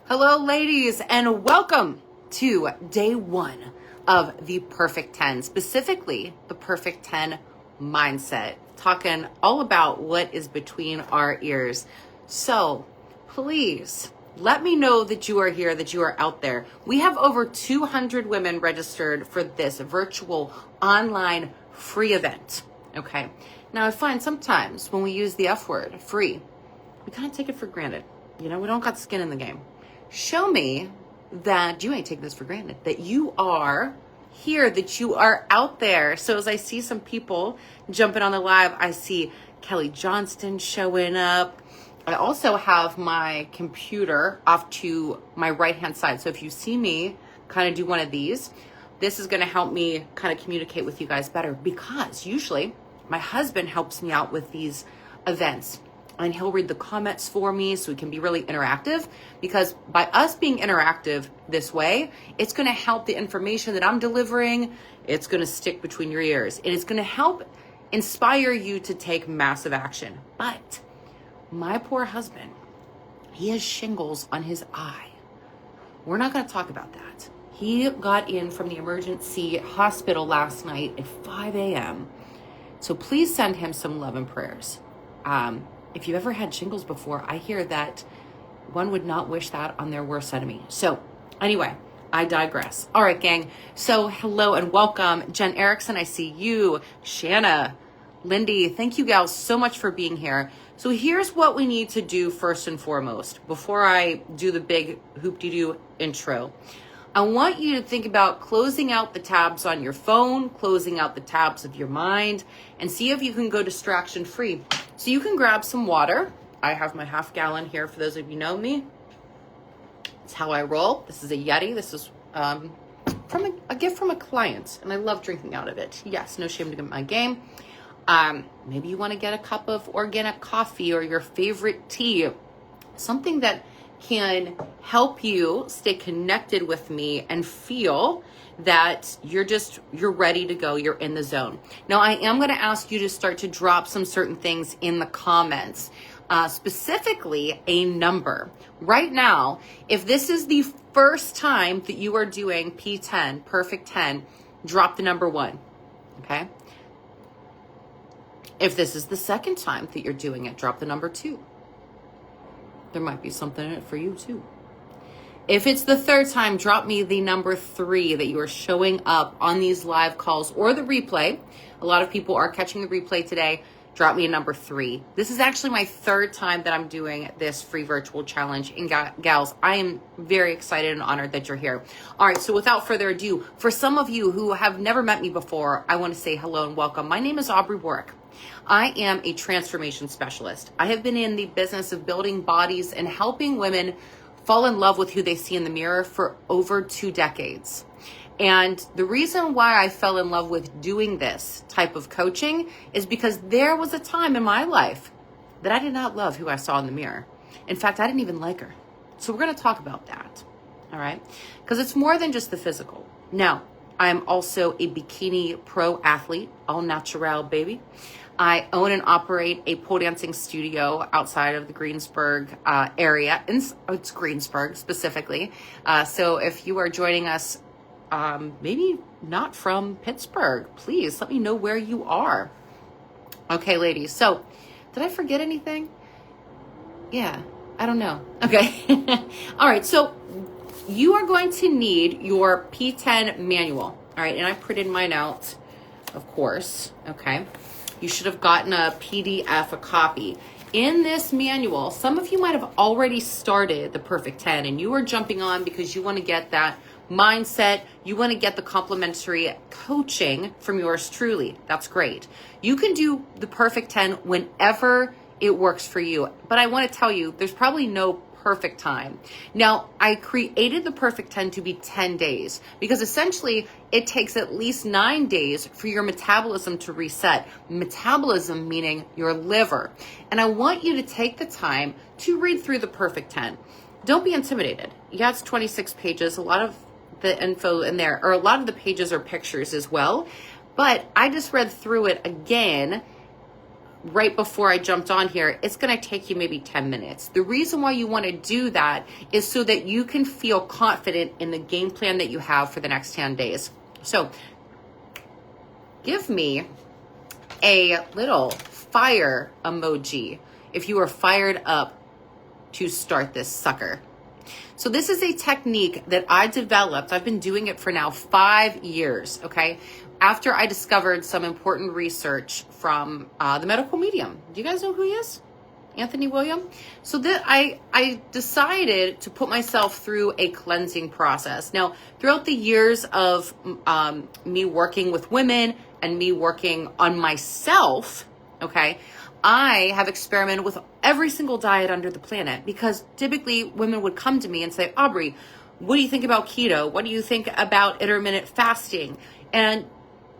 Hello, ladies, and welcome to day one of the Perfect 10, specifically the Perfect 10 mindset, talking all about what is between our ears. So please let me know that you are here, that you are out there. We have over 200 women registered for this virtual online free event. Okay. Now I find sometimes when we use the F word, free, we kind of take it for granted. You know, we don't got skin in the game. Show me that you ain't taking this for granted, that you are here, that you are out there. So as I see some people jumping on the live, I see Kelly Johnston showing up. I also have my computer off to my right-hand side. So if you see me kind of do one of these, this is going to help me kind of communicate with you guys better, because usually my husband helps me out with these events. And he'll read the comments for me so we can be really interactive, because by us being interactive this way, it's going to help the information that I'm delivering. It's going to stick between your ears, and it's going to help inspire you to take massive action. But my poor husband, he has shingles on his eye. We're not going to talk about that. He got in from the emergency hospital last night at 5 a.m. So please send him some love and prayers. If you've ever had shingles before, I hear that one would not wish that on their worst enemy. So anyway, I digress. All right, gang. So hello and welcome. Jen Erickson, I see you. Shanna, Lindy, thank you gals so much for being here. So here's what we need to do first and foremost, before I do the big hoop-de-doo intro. I want you to think about closing out the tabs on your phone, closing out the tabs of your mind, and see if you can go distraction free. So you can grab some water. I have my half gallon here for those of you who know me. It's how I roll. This is a Yeti. This is from a gift from a client, and I love drinking out of it. Yes, no shame to my game. Maybe you want to get a cup of organic coffee or your favorite tea, something that can help you stay connected with me and feel that you're ready to go, you're in the zone. Now, I am going to ask you to start to drop some certain things in the comments, specifically a number. Right now, if this is the first time that you are doing P10, Perfect 10, drop the number 1, okay? If this is the second time that you're doing it, drop the number 2. There might be something in it for you too. If it's the third time, drop me the number 3 that you are showing up on these live calls or the replay. A lot of people are catching the replay today. Drop me a number 3. This is actually my third time that I'm doing this free virtual challenge. And gals, I am very excited and honored that you're here. All right, so without further ado, for some of you who have never met me before, I want to say hello and welcome. My name is YOUWORK. I am a transformation specialist. I have been in the business of building bodies and helping women fall in love with who they see in the mirror for over 2 decades. And the reason why I fell in love with doing this type of coaching is because there was a time in my life that I did not love who I saw in the mirror. In fact, I didn't even like her. So we're going to talk about that. All right? Because it's more than just the physical. Now, I'm also a bikini pro athlete, all natural, baby. I own and operate a pole dancing studio outside of the Greensburg area. It's Greensburg specifically. So if you are joining us, maybe not from Pittsburgh, please let me know where you are. Okay, ladies. So did I forget anything? Yeah, I don't know. Okay. All right. So you are going to need your P10 manual. All right. And I printed mine out, of course. Okay. You should have gotten a PDF, a copy. In this manual, some of you might have already started the Perfect 10 and you are jumping on because you want to get that mindset. You want to get the complimentary coaching from yours truly. That's great. You can do the Perfect 10 whenever it works for you. But I want to tell you, there's probably no perfect time. Now, I created the Perfect 10 to be 10 days because essentially it takes at least 9 days for your metabolism to reset. Metabolism meaning your liver. And I want you to take the time to read through the Perfect 10. Don't be intimidated. Yeah, it's 26 pages. A lot of the info in there, or a lot of the pages are pictures as well. But I just read through it again right before I jumped on here, it's going to take you maybe 10 minutes. The reason why you want to do that is so that you can feel confident in the game plan that you have for the next 10 days. So give me a little fire emoji if you are fired up to start this sucker. So this is a technique that I developed. I've been doing it for now 5 years, okay? After I discovered some important research from the medical medium. Do you guys know who he is? Anthony William. So that I decided to put myself through a cleansing process. Now, throughout the years of me working with women and me working on myself, okay, I have experimented with every single diet under the planet, because typically women would come to me and say, Aubrey, what do you think about keto? What do you think about intermittent fasting? And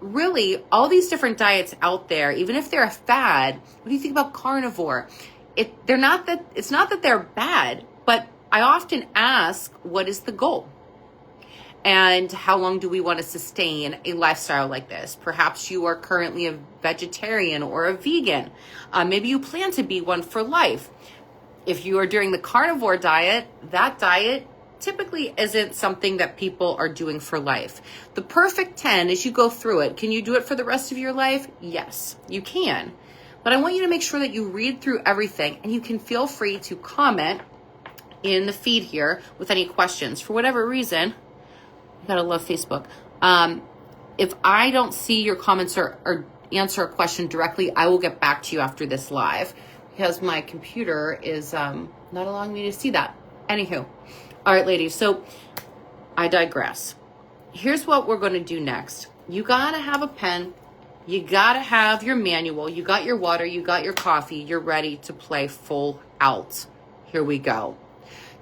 really, all these different diets out there, even if they're a fad, what do you think about carnivore? It's not that they're bad, but I often ask, what is the goal? And how long do we want to sustain a lifestyle like this? Perhaps you are currently a vegetarian or a vegan. Maybe you plan to be one for life. If you are doing the carnivore diet, that diet typically isn't something that people are doing for life. The perfect 10, as you go through it, can you do it for the rest of your life? Yes, you can. But I want you to make sure that you read through everything, and you can feel free to comment in the feed here with any questions. For whatever reason, you gotta love Facebook. If I don't see your comments or answer a question directly, I will get back to you after this live, because my computer is not allowing me to see that. Anywho, all right, ladies, so I digress. Here's what we're gonna do next. You gotta have a pen, you gotta have your manual, you got your water, you got your coffee, you're ready to play full out. Here we go.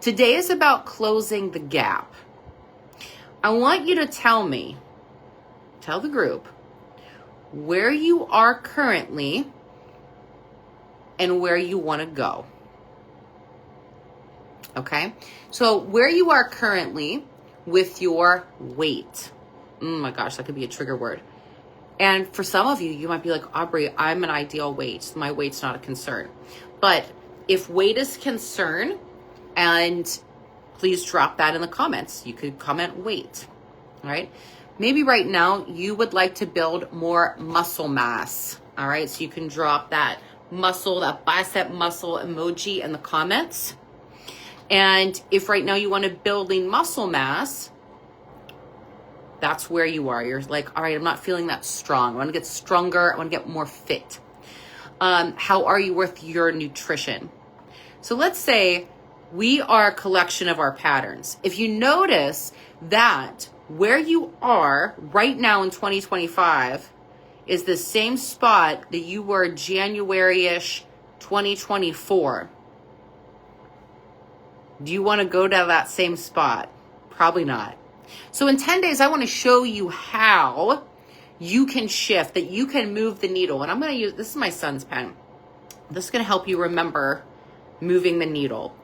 Today is about closing the gap. I want you to tell the group, where you are currently and where you want to go. Okay? So where you are currently with your weight. Oh my gosh, that could be a trigger word. And for some of you, you might be like, Aubrey, I'm an ideal weight. My weight's not a concern. But if weight is concern, and please drop that in the comments. You could comment weight, all right? Maybe right now you would like to build more muscle mass, all right? So you can drop that muscle, that bicep muscle emoji in the comments. And if right now you want to build lean muscle mass, that's where you are. You're like, all right, I'm not feeling that strong. I want to get stronger. I want to get more fit. How are you with your nutrition? So let's say we are a collection of our patterns. If you notice that where you are right now in 2025 is the same spot that you were January-ish 2024, do you want to go to that same spot? Probably not. So in 10 days, I want to show you how you can shift, that you can move the needle. And I'm going to use, this is my son's pen. This is going to help you remember moving the needle.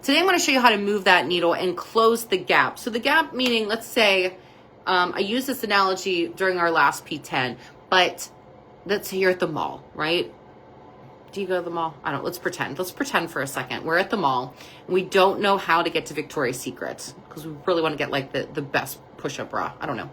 Today, I'm going to show you how to move that needle and close the gap. So the gap meaning, let's say, I used this analogy during our last P10, but let's say you're at the mall, right? Do you go to the mall? I don't know. Let's pretend. Let's pretend for a second. We're at the mall. And we don't know how to get to Victoria's Secret because we really want to get like the best push-up bra. I don't know.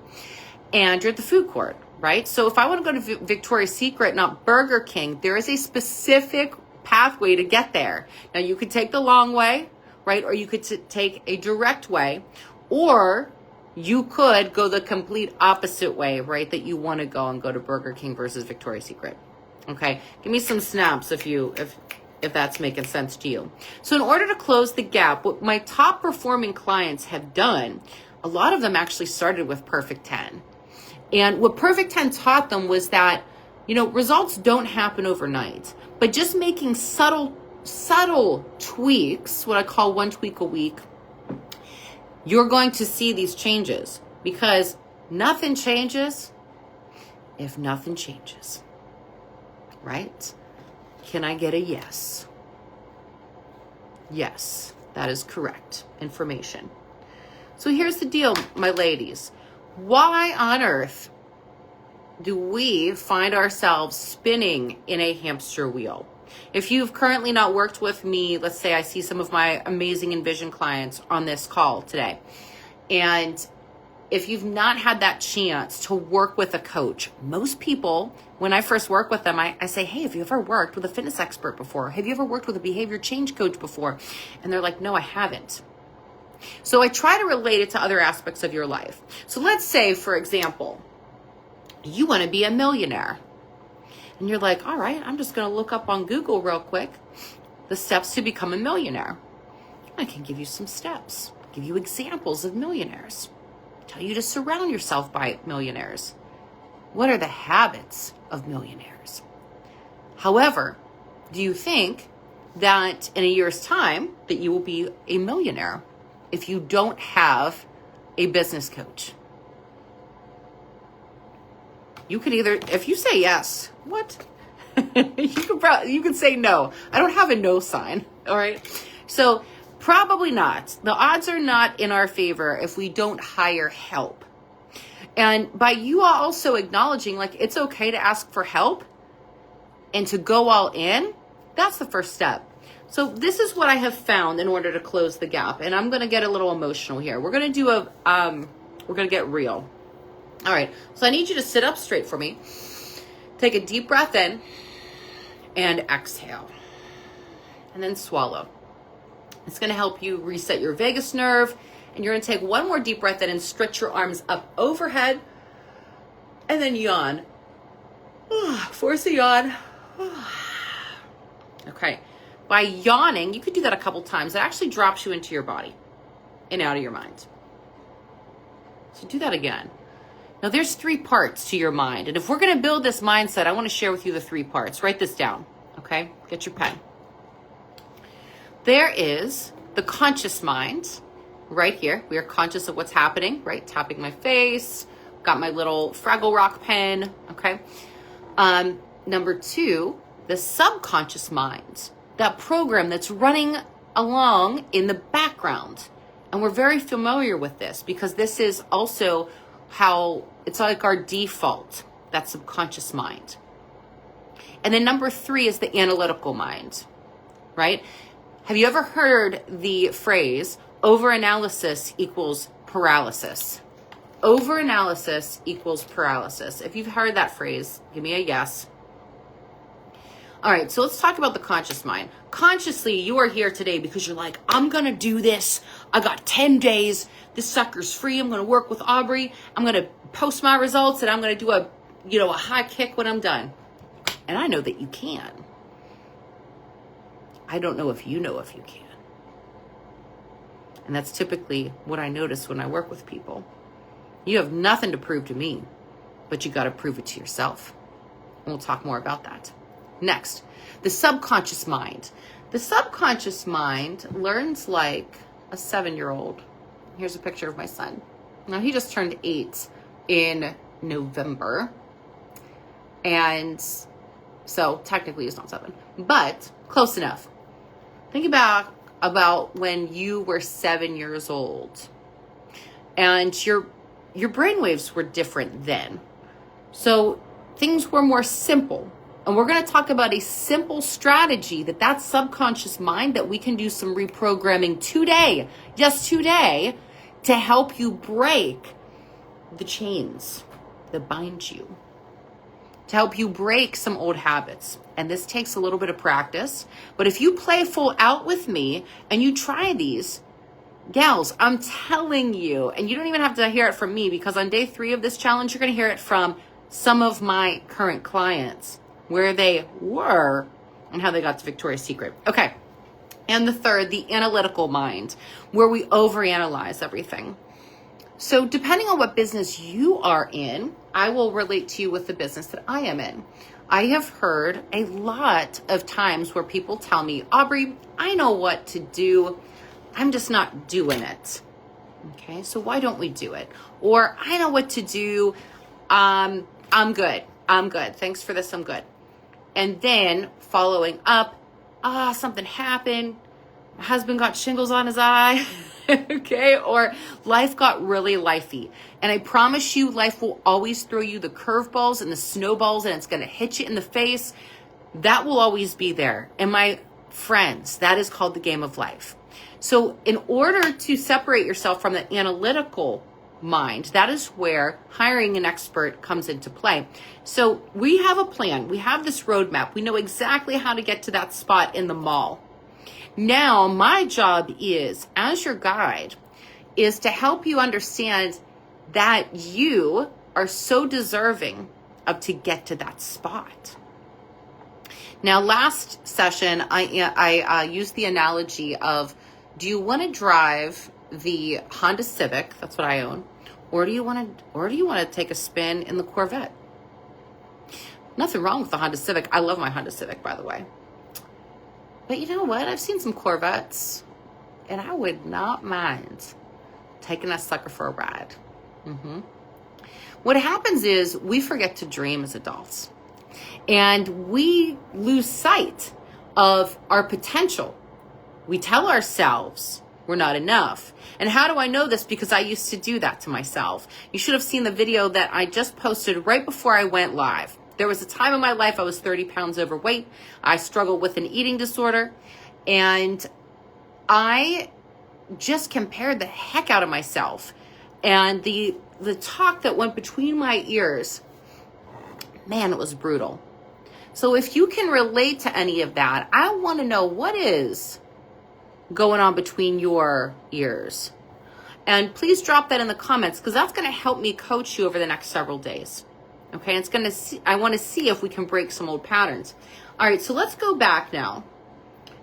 And you're at the food court, right? So if I want to go to Victoria's Secret, not Burger King, there is a specific pathway to get there. Now you could take the long way, right? Or you could take a direct way, or you could go the complete opposite way, right? That you want to go and go to Burger King versus Victoria's Secret. Okay, give me some snaps if that's making sense to you. So in order to close the gap, what my top performing clients have done, a lot of them actually started with Perfect 10. And what Perfect 10 taught them was that, you know, results don't happen overnight, but just making subtle tweaks, what I call one tweak a week, you're going to see these changes, because nothing changes if nothing changes. Right? Can I get a yes? Yes, that is correct information. So here's the deal, my ladies. Why on earth do we find ourselves spinning in a hamster wheel? If you've currently not worked with me, let's say I see some of my amazing Envision clients on this call today, and if you've not had that chance to work with a coach, most people, when I first work with them, I say, hey, have you ever worked with a fitness expert before? Have you ever worked with a behavior change coach before? And they're like, no, I haven't. So I try to relate it to other aspects of your life. So let's say, for example, you want to be a millionaire. And you're like, all right, I'm just going to look up on Google real quick the steps to become a millionaire. I can give you some steps, give you examples of millionaires. Tell you to surround yourself by millionaires. What are the habits of millionaires? However, do you think that in a year's time that you will be a millionaire if you don't have a business coach? You could either, if you say yes, what? you can say no. I don't have a no sign, all right? So probably not. The odds are not in our favor if we don't hire help. And by you also acknowledging, like, it's okay to ask for help and to go all in, that's the first step. So this is what I have found in order to close the gap. And I'm going to get a little emotional here. We're going to do we're going to get real. All right. So I need you to sit up straight for me. Take a deep breath in and exhale. And then swallow. It's going to help you reset your vagus nerve. And you're going to take one more deep breath in and stretch your arms up overhead. And then yawn. Force a yawn. Okay. By yawning, you could do that a couple times. It actually drops you into your body and out of your mind. So do that again. Now there's 3 parts to your mind. And if we're going to build this mindset, I want to share with you the 3 parts. Write this down. Okay. Get your pen. There is the conscious mind right here. We are conscious of what's happening, right? Tapping my face, got my little Fraggle Rock pen, okay? Number 2, the subconscious mind, that program that's running along in the background. And we're very familiar with this because this is also how it's like our default, that subconscious mind. And then number 3 is the analytical mind, right? Have you ever heard the phrase, overanalysis equals paralysis? Overanalysis equals paralysis. If you've heard that phrase, give me a yes. All right, so let's talk about the conscious mind. Consciously, you are here today because you're like, I'm going to do this. I got 10 days. This sucker's free. I'm going to work with Aubrey. I'm going to post my results and I'm going to do a high kick when I'm done. And I know that you can. I don't know if you know if you can. And that's typically what I notice when I work with people. You have nothing to prove to me, but you got to prove it to yourself. And we'll talk more about that. Next, the subconscious mind. The subconscious mind learns like a 7-year-old. Here's a picture of my son. Now, he just turned 8 in November. And so technically he's not 7, but close enough. Think about when you were 7 years old and your brainwaves were different then. So things were more simple. And we're going to talk about a simple strategy that subconscious mind that we can do some reprogramming today, just today, to help you break the chains that bind you, to help you break some old habits. And this takes a little bit of practice. But if you play full out with me and you try these, gals, I'm telling you, and you don't even have to hear it from me because on day 3 of this challenge, you're going to hear it from some of my current clients, where they were and how they got to Victoria's Secret. Okay. And the 3rd, the analytical mind, where we overanalyze everything. So depending on what business you are in, I will relate to you with the business that I am in. I have heard a lot of times where people tell me, Aubrey, I know what to do. I'm just not doing it. Okay. So why don't we do it? Or I know what to do. I'm good. Thanks for this. I'm good. And then following up, something happened. My husband got shingles on his eye Okay, or life got really lifey. And I promise you, life will always throw you the curveballs and the snowballs, and it's going to hit you in the face. That will always be there. And my friends, that is called the game of life. So in order to separate yourself from the analytical mind, that is where hiring an expert comes into play. So we have a plan. We have this roadmap. We know exactly how to get to that spot in the mall. Now, my job is, as your guide, is to help you understand that you are so deserving of to get to that spot. Now, last session, I used the analogy of, do you want to drive the Honda Civic? That's what I own. Or do you want to take a spin in the Corvette? Nothing wrong with the Honda Civic. I love my Honda Civic, by the way. But you know what? I've seen some Corvettes, and I would not mind taking that sucker for a ride. What happens is we forget to dream as adults, and we lose sight of our potential. We tell ourselves we're not enough. And how do I know this? Because I used to do that to myself. You should have seen the video that I just posted right before I went live. There was a time in my life I was 30 pounds overweight. I struggled with an eating disorder, and I just compared the heck out of myself. And the talk that went between my ears, man, it was brutal. So if you can relate to any of that, I want to know what is going on between your ears. And please drop that in the comments, because that's going to help me coach you over the next several days. Okay, I want to see if we can break some old patterns. All right, so let's go back now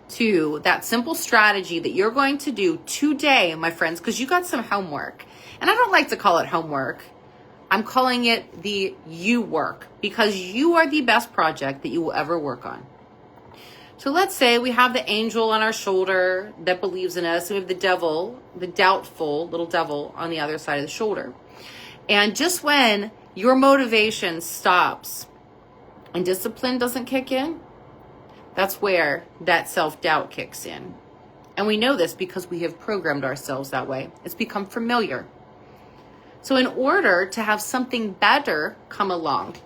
to that simple strategy that you're going to do today, my friends, because you got some homework. And I don't like to call it homework. I'm calling it the you work, because you are the best project that you will ever work on. So let's say we have the angel on our shoulder that believes in us. And we have the devil, the doubtful little devil on the other side of the shoulder. And just when your motivation stops and discipline doesn't kick in, that's where that self-doubt kicks in. And we know this because we have programmed ourselves that way. It's become familiar. So in order to have something better come along,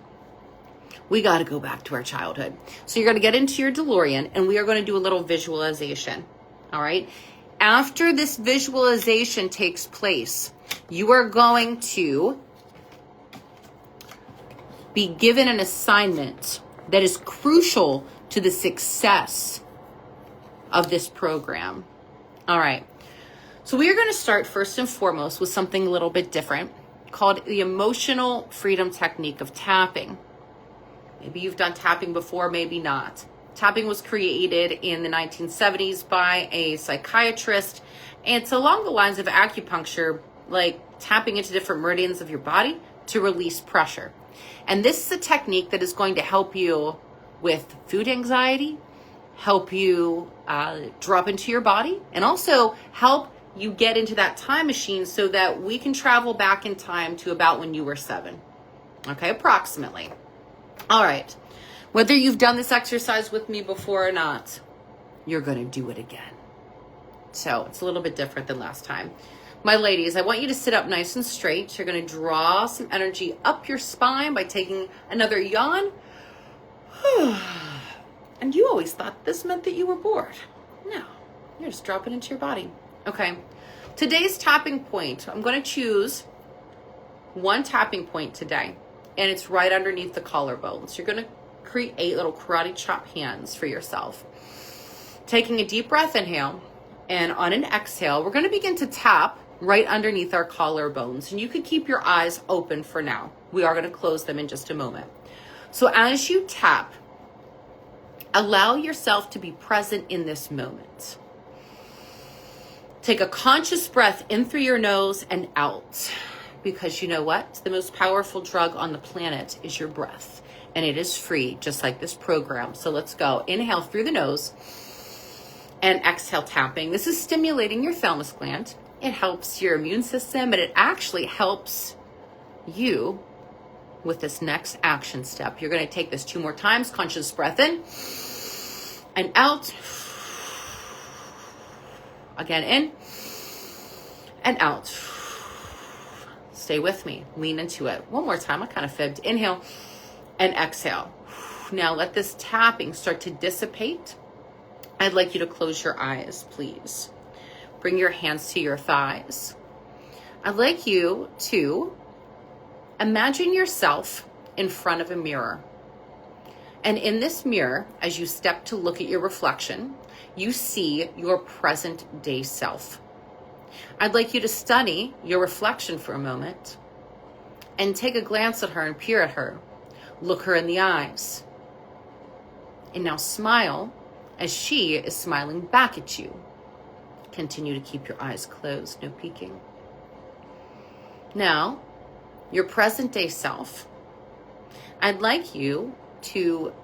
we got to go back to our childhood. So you're going to get into your DeLorean, and we are going to do a little visualization. All right. After this visualization takes place, you are going to be given an assignment that is crucial to the success of this program. All right. So we are going to start first and foremost with something a little bit different called the emotional freedom technique of tapping. Maybe you've done tapping before, maybe not. Tapping was created in the 1970s by a psychiatrist, and it's along the lines of acupuncture, like tapping into different meridians of your body to release pressure. And this is a technique that is going to help you with food anxiety, help you drop into your body, and also help you get into that time machine so that we can travel back in time to about when you were 7. Okay, approximately. All right. Whether you've done this exercise with me before or not, you're going to do it again. So it's a little bit different than last time. My ladies, I want you to sit up nice and straight. You're going to draw some energy up your spine by taking another yawn. And you always thought this meant that you were bored. No, you're just dropping into your body. Okay. Today's tapping point, I'm going to choose one tapping point today, and it's right underneath the collarbones. You're going to create little karate chop hands for yourself. Taking a deep breath, inhale, and on an exhale, we're going to begin to tap right underneath our collarbones. And you could keep your eyes open for now. We are going to close them in just a moment. So as you tap, allow yourself to be present in this moment. Take a conscious breath in through your nose and out. Because you know what? The most powerful drug on the planet is your breath. And it is free, just like this program. So let's go. Inhale through the nose and exhale tapping. This is stimulating your thalamus gland. It helps your immune system, but it actually helps you with this next action step. You're going to take this 2 more times. Conscious breath in and out. Again, in and out. Stay with me. Lean into it. One more time. I kind of fibbed. Inhale and exhale. Now let this tapping start to dissipate. I'd like you to close your eyes, please. Bring your hands to your thighs. I'd like you to imagine yourself in front of a mirror. And in this mirror, as you step to look at your reflection, you see your present day self. I'd like you to study your reflection for a moment and take a glance at her and peer at her. Look her in the eyes. And now smile as she is smiling back at you. Continue to keep your eyes closed, no peeking. Now, your present day self, I'd like you to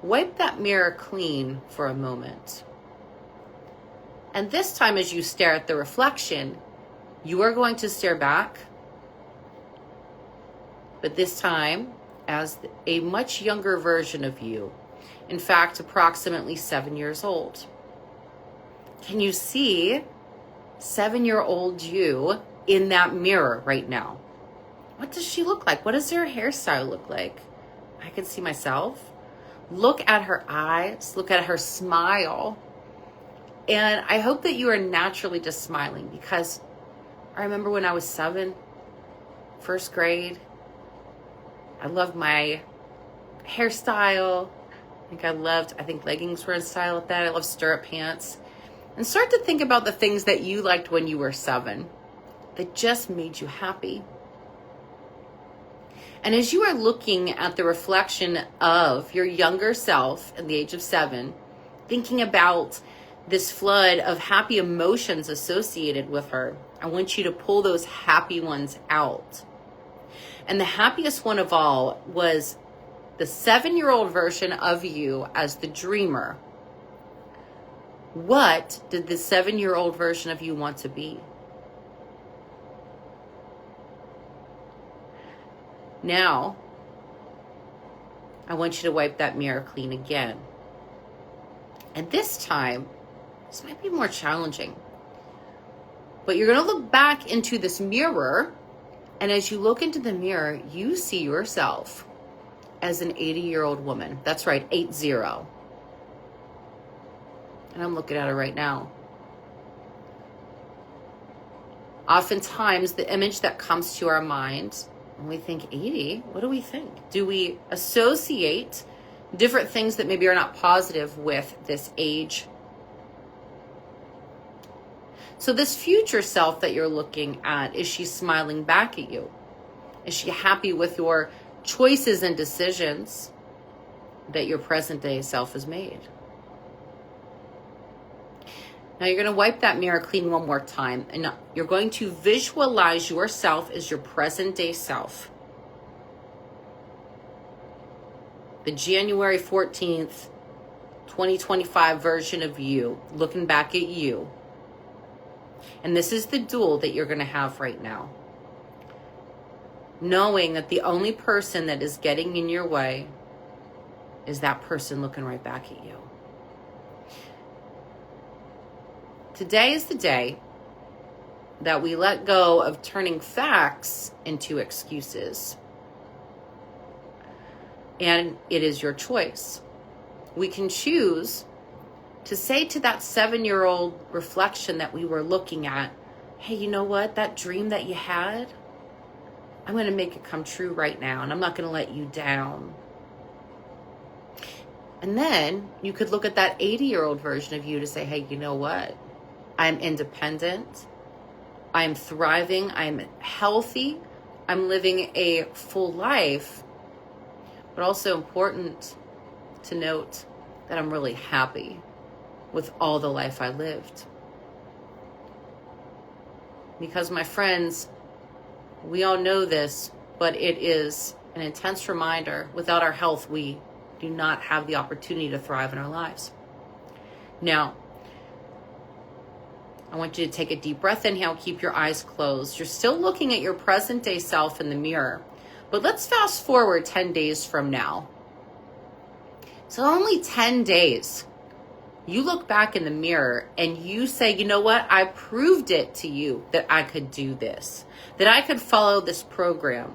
wipe that mirror clean for a moment. And this time, as you stare at the reflection, you are going to stare back, but this time as a much younger version of you. In fact, approximately 7 years old. Can you see 7-year-old you in that mirror right now? What does she look like? What does her hairstyle look like? I can see myself. Look at her eyes. Look at her smile. And I hope that you are naturally just smiling, because I remember when I was 7, first grade, I loved my hairstyle. I think leggings were in style at that. I love stirrup pants. And start to think about the things that you liked when you were 7 that just made you happy. And as you are looking at the reflection of your younger self at the age of 7, thinking about this flood of happy emotions associated with her, I want you to pull those happy ones out. And the happiest one of all was the 7-year-old version of you as the dreamer. What did the 7-year-old version of you want to be? Now, I want you to wipe that mirror clean again. And this time, this might be more challenging. But you're going to look back into this mirror, and as you look into the mirror, you see yourself as an 80-year-old woman. That's right, 80. And I'm looking at her right now. Oftentimes, the image that comes to our mind when we think 80, what do we think? Do we associate different things that maybe are not positive with this age? So this future self that you're looking at, is she smiling back at you? Is she happy with your choices and decisions that your present day self has made? Now you're going to wipe that mirror clean one more time, and you're going to visualize yourself as your present day self. The January 14th, 2025 version of you, looking back at you. And this is the duel that you're going to have right now. Knowing that the only person that is getting in your way is that person looking right back at you. Today is the day that we let go of turning facts into excuses. And it is your choice. We can choose to say to that 7-year-old reflection that we were looking at, hey, you know what? That dream that you had, I'm going to make it come true right now, and I'm not going to let you down. And then you could look at that 80-year-old version of you to say, hey, you know what? I'm independent. I'm thriving. I'm healthy. I'm living a full life. But also important to note that I'm really happy with all the life I lived. Because my friends, we all know this, but it is an intense reminder. Without our health, we do not have the opportunity to thrive in our lives. Now, I want you to take a deep breath. Inhale, keep your eyes closed. You're still looking at your present day self in the mirror. But let's fast forward 10 days from now. So only 10 days You look back in the mirror and you say, you know what? I proved it to you that I could do this, that I could follow this program.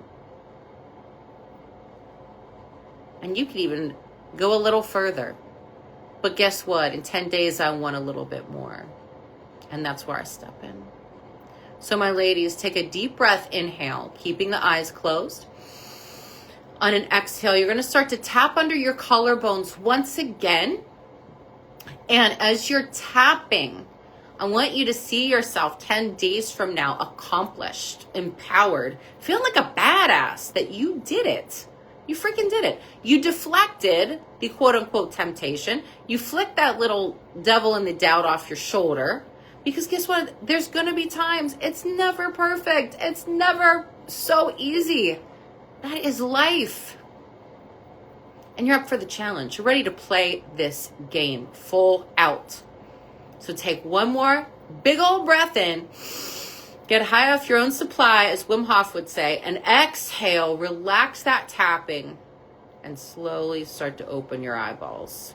And you could even go a little further. But guess what? In 10 days, I want a little bit more. And that's where I step in. So my ladies, take a deep breath, inhale, keeping the eyes closed. On an exhale, you're going to start to tap under your collarbones once again. And as you're tapping, I want you to see yourself 10 days from now accomplished, empowered, feeling like a badass that you did it. You freaking did it. You deflected the quote unquote temptation. You flicked that little devil in the doubt off your shoulder. Because guess what? There's going to be times it's never perfect. It's never so easy. That is life. And you're up for the challenge. You're ready to play this game full out. So take one more big old breath in. Get high off your own supply, as Wim Hof would say. And exhale, relax that tapping. And slowly start to open your eyeballs.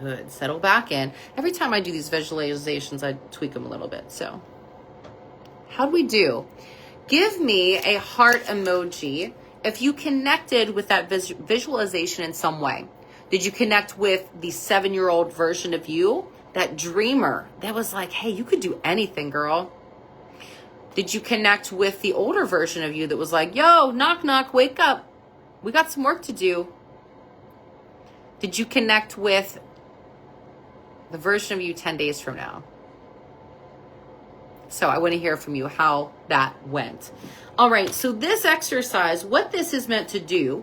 Good. Settle back in. Every time I do these visualizations, I tweak them a little bit. So how'd we do? Give me a heart emoji if you connected with that visualization in some way. Did you connect with the 7-year-old version of you? That dreamer that was like, hey, you could do anything, girl. Did you connect with the older version of you that was like, yo, knock, knock, wake up. We got some work to do. Did you connect with the version of you 10 days from now? So I want to hear from you how that went. All right, so this exercise, what this is meant to do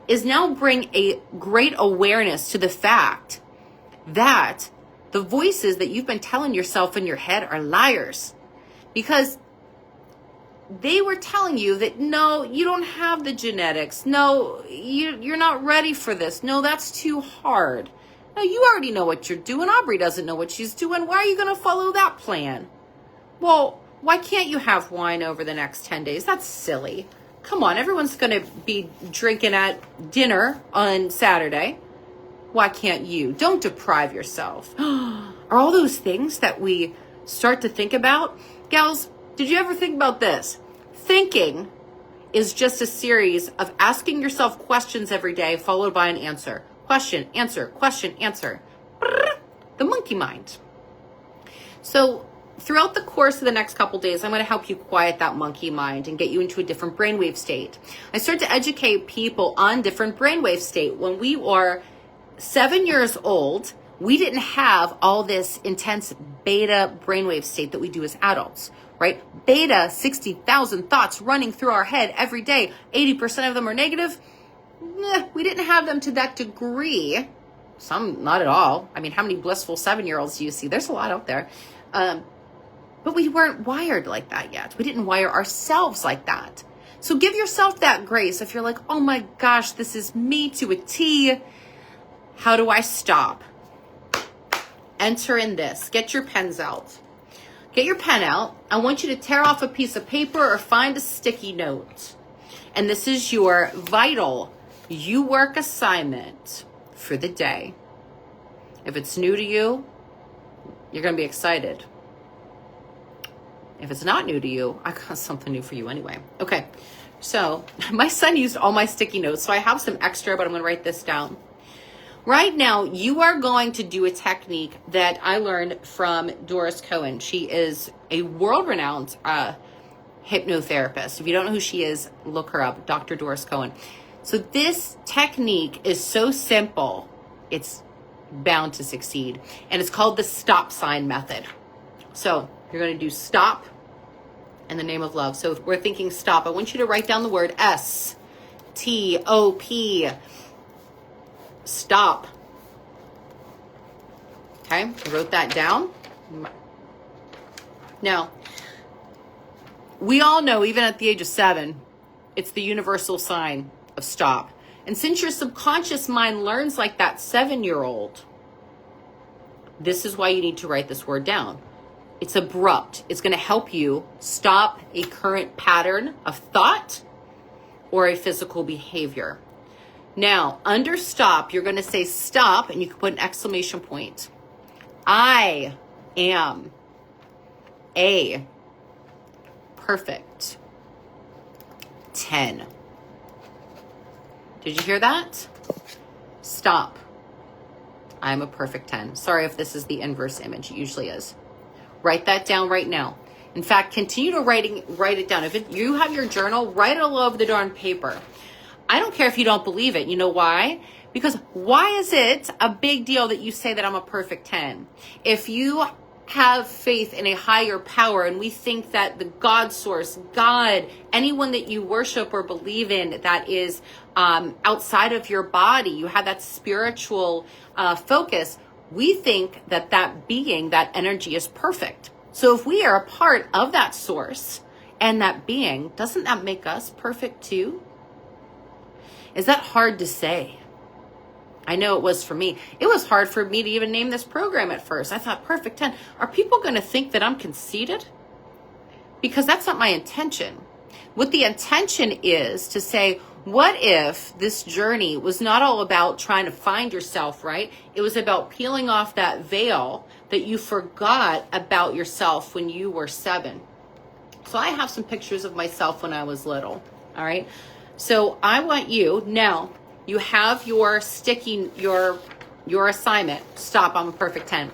is now bring a great awareness to the fact that the voices that you've been telling yourself in your head are liars. Because they were telling you that, no, you don't have the genetics. No, you're not ready for this. No, that's too hard. No, you already know what you're doing. Aubrey doesn't know what she's doing. Why are you going to follow that plan? Well, why can't you have wine over the next 10 days? That's silly. Come on, everyone's going to be drinking at dinner on Saturday. Why can't you? Don't deprive yourself. Are all those things that we start to think about? Gals, did you ever think about this? Thinking is just a series of asking yourself questions every day, followed by an answer. Question, answer, question, answer. The monkey mind. So throughout the course of the next couple days, I'm going to help you quiet that monkey mind and get you into a different brainwave state. I start to educate people on different brainwave state. When we are 7 years old, we didn't have all this intense beta brainwave state that we do as adults, right? Beta, 60,000 thoughts running through our head every day. 80% of them are negative. We didn't have them to that degree. Some, not at all. I mean, how many blissful 7-year-olds do you see? There's a lot out there. But we weren't wired like that yet. We didn't wire ourselves like that. So give yourself that grace. If you're like, oh my gosh, this is me to a T. How do I stop? Enter in this. Get your pens out. Get your pen out. I want you to tear off a piece of paper or find a sticky note. And this is your vital YOUWORK assignment for the day. If it's new to you, you're going to be excited. If it's not new to you, I got something new for you anyway. Okay, so my son used all my sticky notes, so I have some extra, but I'm going to write this down. Right now, you are going to do a technique that I learned from Doris Cohen. She is a world-renowned hypnotherapist. If you don't know who she is, look her up, Dr. Doris Cohen. So this technique is so simple, it's bound to succeed. And it's called the stop sign method. So you're going to do stop in the name of love. So if we're thinking stop, I want you to write down the word S-T-O-P. Stop. Okay, I wrote that down. Now, we all know, even at the age of 7, it's the universal sign of stop. And since your subconscious mind learns like that 7-year-old, this is why you need to write this word down. It's abrupt. It's going to help you stop a current pattern of thought or a physical behavior. Now, under stop, you're going to say stop, and you can put an exclamation point. I am a perfect 10. Did you hear that? Stop. I'm a perfect 10. Sorry if this is the inverse image. It usually is. Write that down right now. In fact, continue to write it down. If you have your journal, write it all over the darn paper. I don't care if you don't believe it. You know why? Because why is it a big deal that you say that I'm a perfect 10? If you have faith in a higher power, and we think that the God source, God, anyone that you worship or believe in that is outside of your body, you have that spiritual focus, we think that that being, that energy is perfect. So if we are a part of that source and that being, doesn't that make us perfect too? Is that hard to say? I know it was for me. It was hard for me to even name this program at first. I thought, perfect 10. Are people going to think that I'm conceited? Because that's not my intention. What the intention is to say, what if this journey was not all about trying to find yourself, right? It was about peeling off that veil that you forgot about yourself when you were 7. So I have some pictures of myself when I was little, all right? So I want you, now you have your sticky, your assignment. Stop, I'm a perfect 10.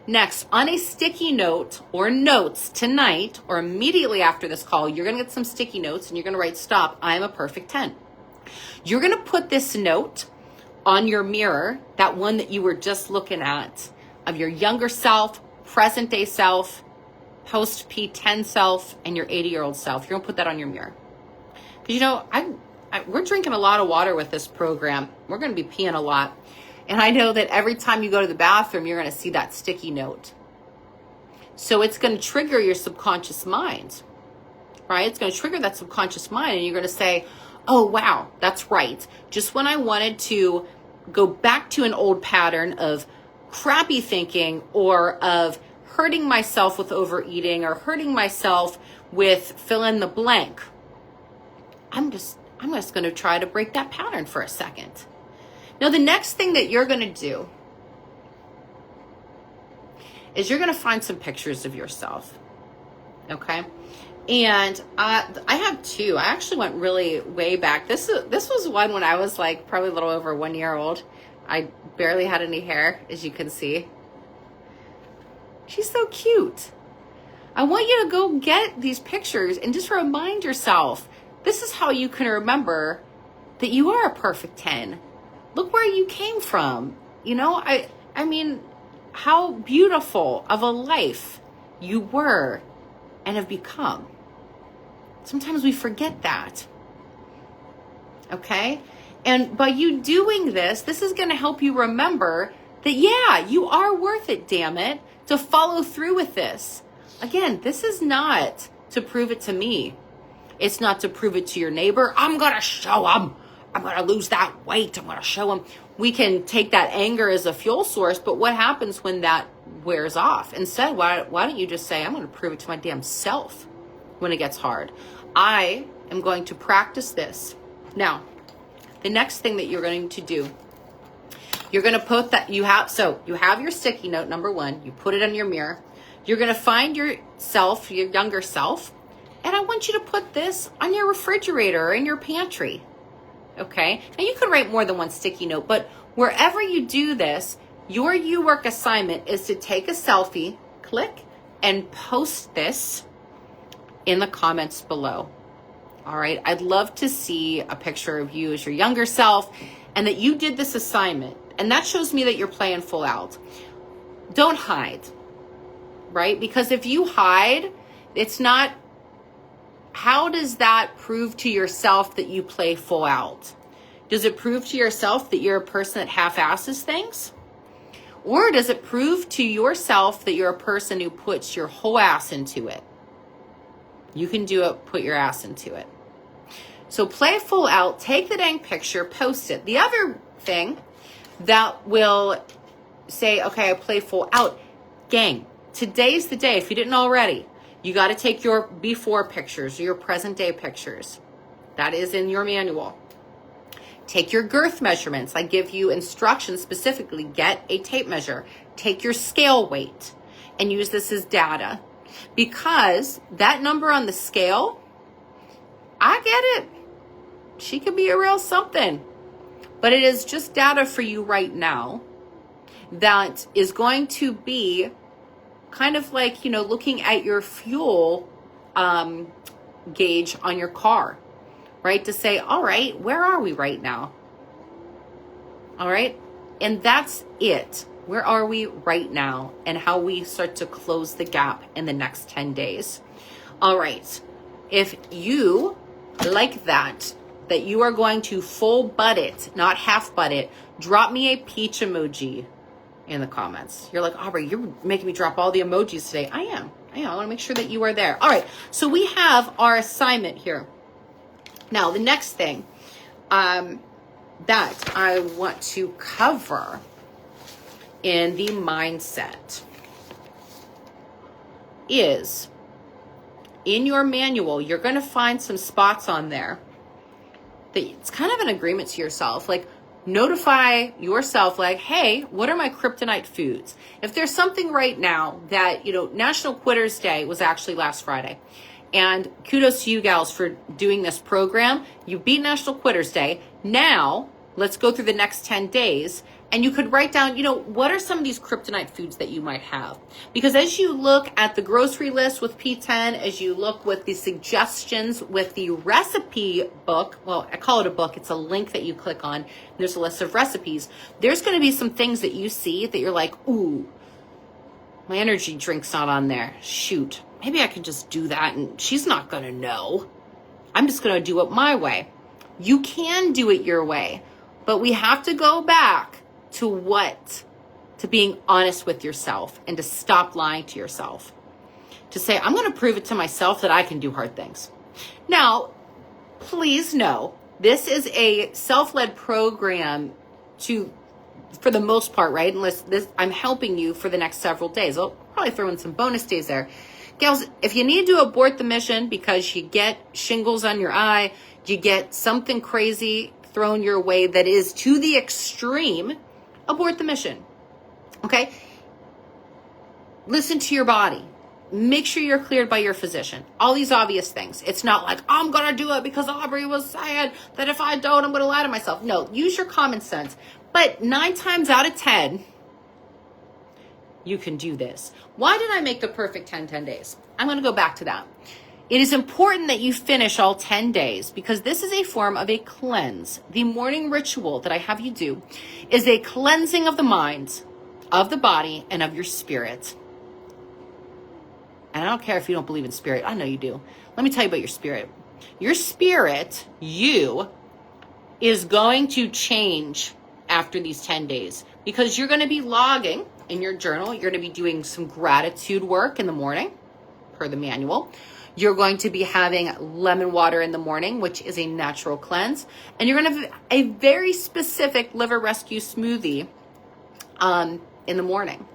Next, on a sticky note or notes tonight or immediately after this call, you're going to get some sticky notes and you're going to write, stop, I am a perfect 10. You're going to put this note on your mirror, that one that you were just looking at, of your younger self, present day self, post P10 self, and your 80-year-old self. You're going to put that on your mirror. Because, you know, we're drinking a lot of water with this program. We're going to be peeing a lot. And I know that every time you go to the bathroom, you're going to see that sticky note. So it's going to trigger your subconscious mind, right? It's going to trigger that subconscious mind. And you're going to say, oh, wow, that's right. Just when I wanted to go back to an old pattern of crappy thinking or of hurting myself with overeating or hurting myself with fill in the blank, I'm just going to try to break that pattern for a second. Now, the next thing that you're going to do is you're going to find some pictures of yourself, okay? And I have 2. I actually went really way back. This was one when I was like probably a little over 1 year old. I barely had any hair, as you can see. She's so cute. I want you to go get these pictures and just remind yourself, this is how you can remember that you are a perfect 10. Look where you came from. You know, I mean, how beautiful of a life you were and have become. Sometimes we forget that. Okay? And by you doing this, this is going to help you remember that, yeah, you are worth it, damn it, to follow through with this. Again, this is not to prove it to me. It's not to prove it to your neighbor. I'm going to show them. I'm going to lose that weight. I'm going to show them. We can take that anger as a fuel source, but what happens when that wears off? Instead, why don't you just say, I'm going to prove it to my damn self when it gets hard. I am going to practice this. Now, the next thing that you're going to do, you're going to put that, you have your sticky note, number 1. You put it on your mirror. You're going to find yourself, your younger self, and I want you to put this on your refrigerator or in your pantry. Okay? Now, you could write more than 1 sticky note, but wherever you do this, your YOUWORK assignment is to take a selfie, click, and post this in the comments below. All right? I'd love to see a picture of you as your younger self and that you did this assignment. And that shows me that you're playing full out. Don't hide, right? Because if you hide, it's not... How does that prove to yourself that you play full out? Does it prove to yourself that you're a person that half-asses things? Or does it prove to yourself that you're a person who puts your whole ass into it? You can do it, put your ass into it. So play full out, take the dang picture, post it. The other thing that will say, okay, I play full out. Gang, today's the day, if you didn't already. You got to take your before pictures, your present day pictures. That is in your manual. Take your girth measurements. I give you instructions specifically. Get a tape measure. Take your scale weight and use this as data. Because that number on the scale, I get it. She could be a real something. But it is just data for you right now that is going to be kind of like, looking at your fuel gauge on your car, right? To say, all right, where are we right now? All right. And that's it. Where are we right now and how we start to close the gap in the next 10 days. All right. If you like that you are going to full butt it, not half butt it, drop me a peach emoji in the comments. You're like, Aubrey, you're making me drop all the emojis today. I am. I want to make sure that you are there. All right. So we have our assignment here. Now, the next thing that I want to cover in the mindset is in your manual, you're going to find some spots on there that it's kind of an agreement to yourself. Like, notify yourself, like, hey, what are my kryptonite foods? If there's something right now that, National Quitters Day was actually last Friday. And kudos to you gals for doing this program. You beat National Quitters Day. Now, let's go through the next 10 days. And you could write down, what are some of these kryptonite foods that you might have? Because as you look at the grocery list with P10, as you look with the suggestions with the recipe book, well, I call it a book. It's a link that you click on. There's a list of recipes. There's going to be some things that you see that you're like, ooh, my energy drink's not on there. Shoot, maybe I can just do that and she's not going to know. I'm just going to do it my way. You can do it your way, but we have to go back to being honest with yourself and to stop lying to yourself. To say, I'm going to prove it to myself that I can do hard things. Now, please know, this is a self-led program for the most part, right? Unless I'm helping you for the next several days. I'll probably throw in some bonus days there. Gals, if you need to abort the mission because you get shingles on your eye, you get something crazy thrown your way that is to the extreme, abort the mission. Okay? Listen to your body. Make sure you're cleared by your physician. All these obvious things. It's not like, I'm going to do it because Aubrey was saying that if I don't, I'm going to lie to myself. No, use your common sense. But 9 times out of 10, you can do this. Why did I make the perfect 10 days? I'm going to go back to that. It is important that you finish all 10 days because this is a form of a cleanse. The morning ritual that I have you do is a cleansing of the mind, of the body, and of your spirit. And I don't care if you don't believe in spirit. I know you do. Let me tell you about your spirit. Your spirit, you, is going to change after these 10 days because you're going to be logging in your journal. You're going to be doing some gratitude work in the morning per the manual. You're going to be having lemon water in the morning, which is a natural cleanse. And you're going to have a very specific liver rescue smoothie in the morning.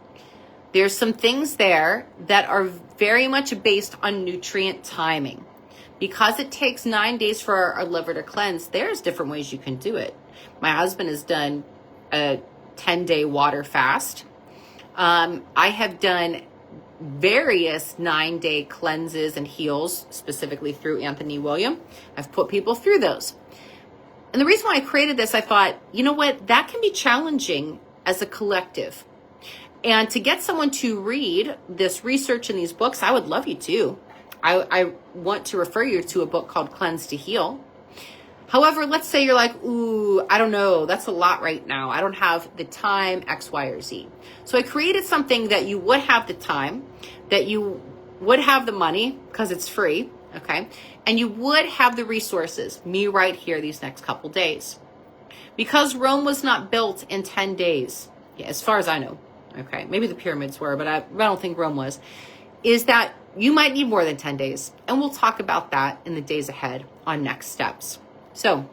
There's some things there that are very much based on nutrient timing. Because it takes 9 days for our liver to cleanse, there's different ways you can do it. My husband has done a 10-day water fast. I have done various 9-day cleanses and heals, specifically through Anthony William. I've put people through those. And the reason why I created this, I thought, you know what, that can be challenging as a collective. And to get someone to read this research in these books, I would love you to. I want to refer you to a book called Cleanse to Heal. However, let's say you're like, ooh, I don't know. That's a lot right now. I don't have the time, X, Y, or Z. So I created something that you would have the time, that you would have the money because it's free, okay? And you would have the resources, me right here these next couple days. Because Rome was not built in 10 days, yeah, as far as I know, okay? Maybe the pyramids were, but I don't think Rome was, is that you might need more than 10 days. And we'll talk about that in the days ahead on next steps. So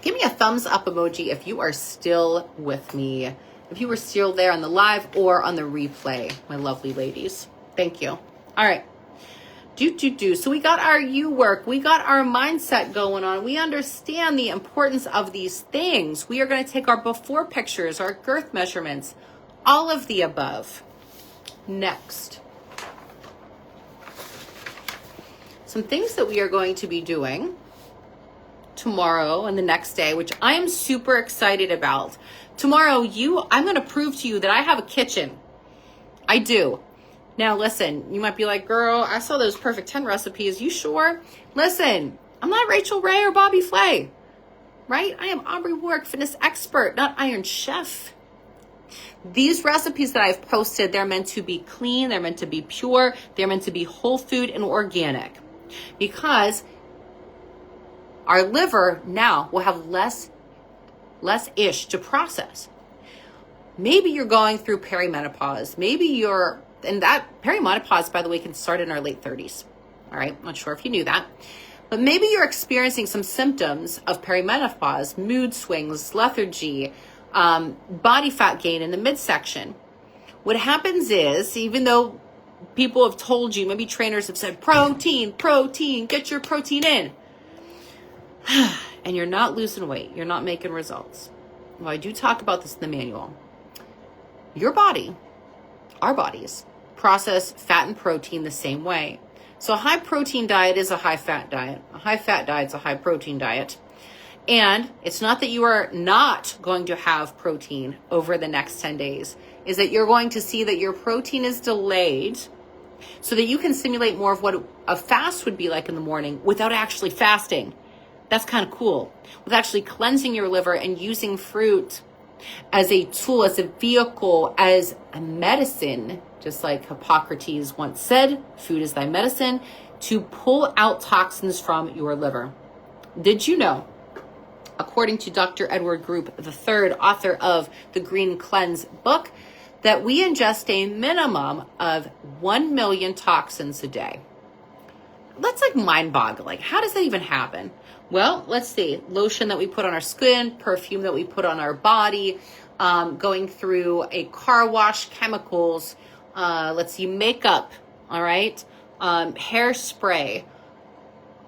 give me a thumbs up emoji if you are still with me, if you were still there on the live or on the replay, my lovely ladies. Thank you. All right. So we got our you work. We got our mindset going on. We understand the importance of these things. We are going to take our before pictures, our girth measurements, all of the above. Next. Some things that we are going to be doing tomorrow and the next day, which I am super excited about. Tomorrow, I'm going to prove to you that I have a kitchen. I do. Now, listen, you might be like, girl, I saw those Perfect 10 recipes. You sure? Listen, I'm not Rachel Ray or Bobby Flay, right? I am Aubrey YOUWORK, fitness expert, not Iron Chef. These recipes that I've posted, they're meant to be clean. They're meant to be pure. They're meant to be whole food and organic, because our liver now will have less-ish to process. Maybe you're going through perimenopause. And that perimenopause, by the way, can start in our late 30s. All right, I'm not sure if you knew that. But maybe you're experiencing some symptoms of perimenopause, mood swings, lethargy, body fat gain in the midsection. What happens is, even though people have told you, maybe trainers have said, protein, get your protein in, and you're not losing weight, you're not making results. Well, I do talk about this in the manual. Your body, our bodies, process fat and protein the same way. So a high protein diet is a high fat diet. A high fat diet is a high protein diet. And it's not that you are not going to have protein over the next 10 days. Is that you're going to see that your protein is delayed so that you can simulate more of what a fast would be like in the morning without actually fasting. That's kind of cool. With actually cleansing your liver and using fruit as a tool, as a vehicle, as a medicine, just like Hippocrates once said, food is thy medicine, to pull out toxins from your liver. Did you know, according to Dr. Edward Group III, author of the Green Cleanse book, that we ingest a minimum of 1 million toxins a day? That's like mind-boggling. How does that even happen? Well, let's see. Lotion that we put on our skin, perfume that we put on our body, going through a car wash, chemicals, let's see, makeup, all right, hairspray,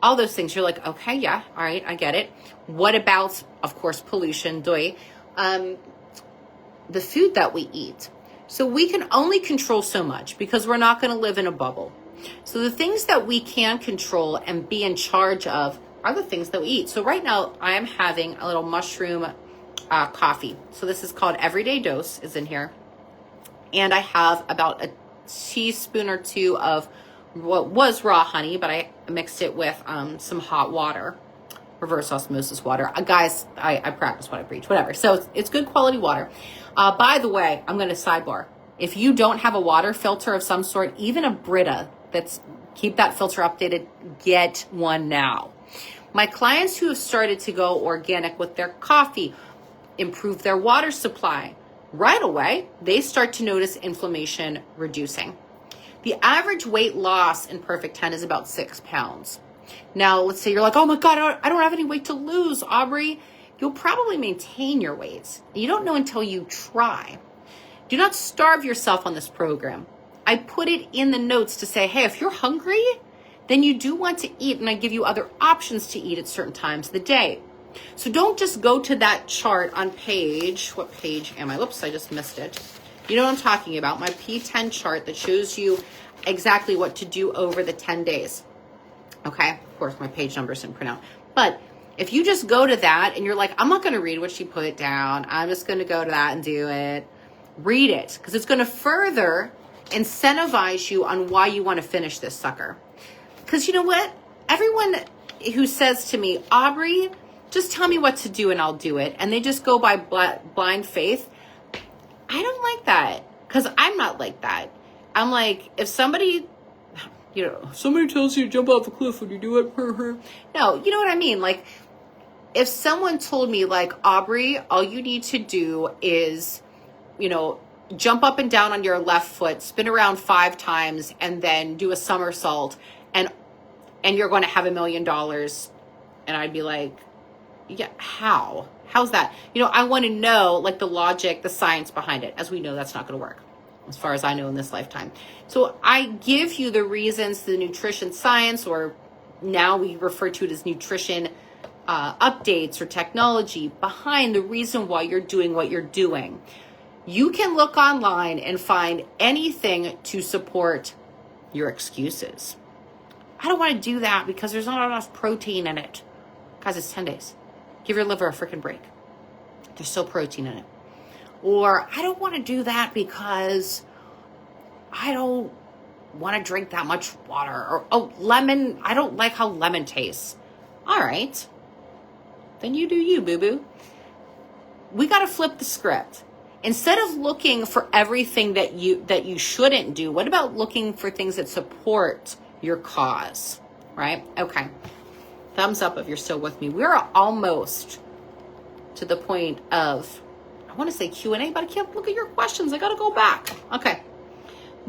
all those things. You're like, okay, yeah, all right, I get it. What about, of course, pollution, the food that we eat? So we can only control so much because we're not going to live in a bubble. So the things that we can control and be in charge of are the things that we eat. So right now I am having a little mushroom coffee. So this is called Everyday Dose, is in here. And I have about a teaspoon or two of what was raw honey, but I mixed it with some hot water, reverse osmosis water. Guys, I practice what I preach, whatever. So it's good quality water. By the way, I'm going to sidebar. If you don't have a water filter of some sort, even a Brita, keep that filter updated, get one now. My clients who have started to go organic with their coffee, improve their water supply, right away, they start to notice inflammation reducing. The average weight loss in Perfect 10 is about 6 pounds. Now, let's say you're like, oh my God, I don't have any weight to lose, Aubrey. You'll probably maintain your weight. You don't know until you try. Do not starve yourself on this program. I put it in the notes to say, hey, if you're hungry, then you do want to eat, and I give you other options to eat at certain times of the day. So don't just go to that chart on what page am I? Whoops, I just missed it. You know what I'm talking about, my P10 chart that shows you exactly what to do over the 10 days. Okay, of course, my page numbers didn't print out. But if you just go to that and you're like, I'm not going to read what she put down, I'm just going to go to that and do it, read it, because it's going to further incentivize you on why you want to finish this sucker. Because you know what? Everyone who says to me, Aubrey, just tell me what to do and I'll do it, and they just go by blind faith, I don't like that, because I'm not like that. I'm like, if somebody tells you to jump off a cliff, would you do it? No, you know what I mean? Like, if someone told me, like, Aubrey, all you need to do is, jump up and down on your left foot, spin around 5 times, and then do a somersault, and you're going to have $1 million. And I'd be like, yeah, how's that? I want to know, like, the logic, the science behind it. As we know, that's not going to work. as far as I know in this lifetime. So I give you the reasons, the nutrition science, or now we refer to it as nutrition updates or technology behind the reason why you're doing what you're doing. You can look online and find anything to support your excuses. I don't want to do that because there's not enough protein in it. Guys, it's 10 days. Give your liver a freaking break. There's still protein in it. Or I don't want to do that because I don't want to drink that much water. Or, oh, lemon, I don't like how lemon tastes. All right. Then you do you, boo-boo. We got to flip the script. Instead of looking for everything that you shouldn't do, what about looking for things that support your cause, right? Okay. Thumbs up if you're still with me. We're almost to the point of, I want to say Q&A, but I can't look at your questions. I got to go back. Okay.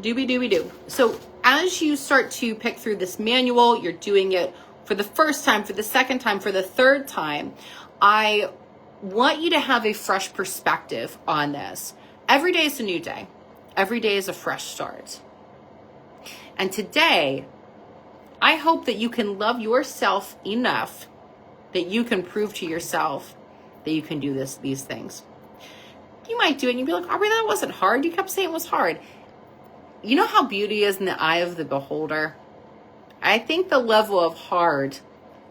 Doobie-doobie-doo. So as you start to pick through this manual, you're doing it for the first time, for the second time, for the third time, I want you to have a fresh perspective on this. Every day is a new day. Every day is a fresh start. And today, I hope that you can love yourself enough that you can prove to yourself that you can do these things. You might do it and you'd be like, Aubrey, that wasn't hard. You kept saying it was hard. You know how beauty is in the eye of the beholder? I think the level of hard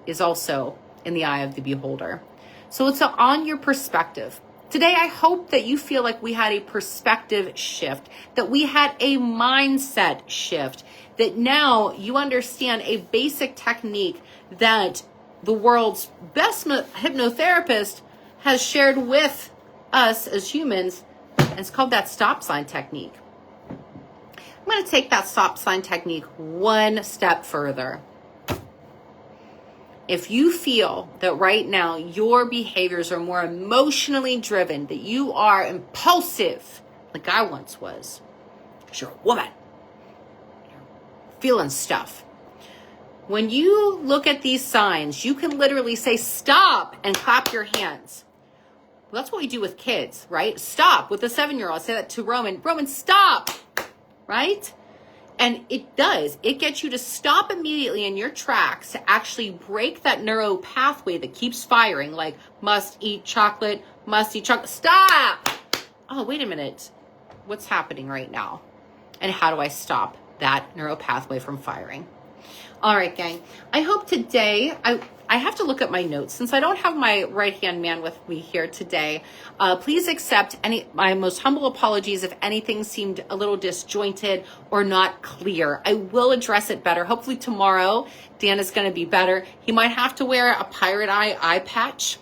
is also in the eye of the beholder. So it's on your perspective. Today, I hope that you feel like we had a perspective shift, that we had a mindset shift, that now you understand a basic technique that the world's best hypnotherapist has shared with us as humans, and it's called that stop sign technique. I'm going to take that stop sign technique one step further. If you feel that right now your behaviors are more emotionally driven, that you are impulsive, like I once was, because you're a woman, you're feeling stuff. When you look at these signs, you can literally say stop and clap your hands. Well, that's what we do with kids, right? Stop with a 7-year-old. I say that to Roman. Roman, stop, right? And it does. It gets you to stop immediately in your tracks to actually break that neuro pathway that keeps firing, like must eat chocolate. Stop! Oh, wait a minute. What's happening right now? And how do I stop that neuro pathway from firing? All right, gang. I hope today, I have to look at my notes since I don't have my right-hand man with me here today. Please accept my most humble apologies if anything seemed a little disjointed or not clear. I will address it better. Hopefully tomorrow, Dan is going to be better. He might have to wear a pirate eye patch.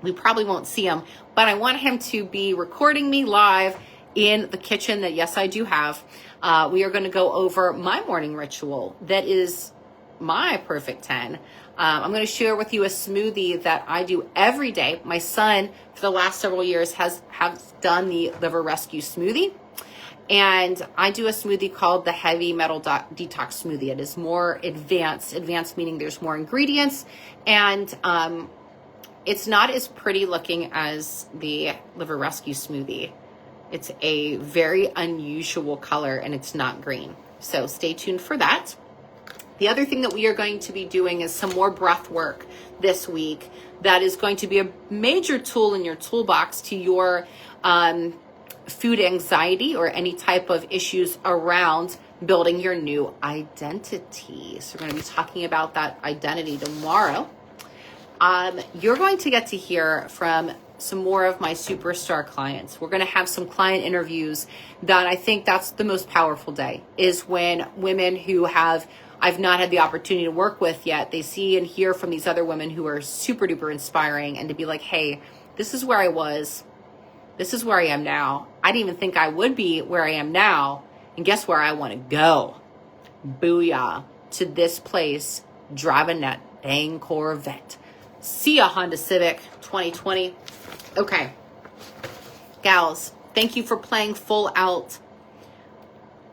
We probably won't see him, but I want him to be recording me live in the kitchen that, yes, I do have. We are going to go over my morning ritual that is my perfect 10. I'm going to share with you a smoothie that I do every day. My son, for the last several years, has done the liver rescue smoothie. And I do a smoothie called the heavy metal detox smoothie. It is more advanced meaning there's more ingredients. And it's not as pretty looking as the liver rescue smoothie. It's a very unusual color and it's not green. So stay tuned for that. The other thing that we are going to be doing is some more breath work this week. That is going to be a major tool in your toolbox to your food anxiety or any type of issues around building your new identity. So we're going to be talking about that identity tomorrow. You're going to get to hear from some more of my superstar clients. We're going to have some client interviews that I think that's the most powerful day, is when women who I've not had the opportunity to work with yet, they see and hear from these other women who are super duper inspiring, and to be like, hey, this is where I was. This is where I am now. I didn't even think I would be where I am now. And guess where I want to go? Booyah. To this place, driving that dang Corvette. See ya, Honda Civic 2020. Okay. Gals, thank you for playing full out.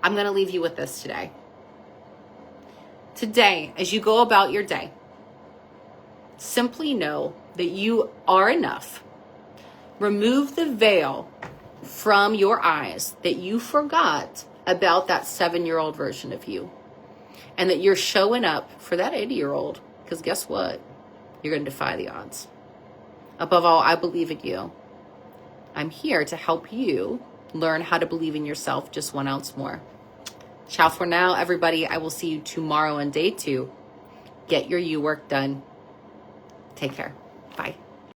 I'm going to leave you with this today. Today, as you go about your day, simply know that you are enough. Remove the veil from your eyes that you forgot about that 7-year-old version of you, and that you're showing up for that 80-year-old, because guess what? You're going to defy the odds. Above all, I believe in you. I'm here to help you learn how to believe in yourself just 1 ounce more. Ciao for now, everybody. I will see you tomorrow on day 2. Get your you work done. Take care. Bye.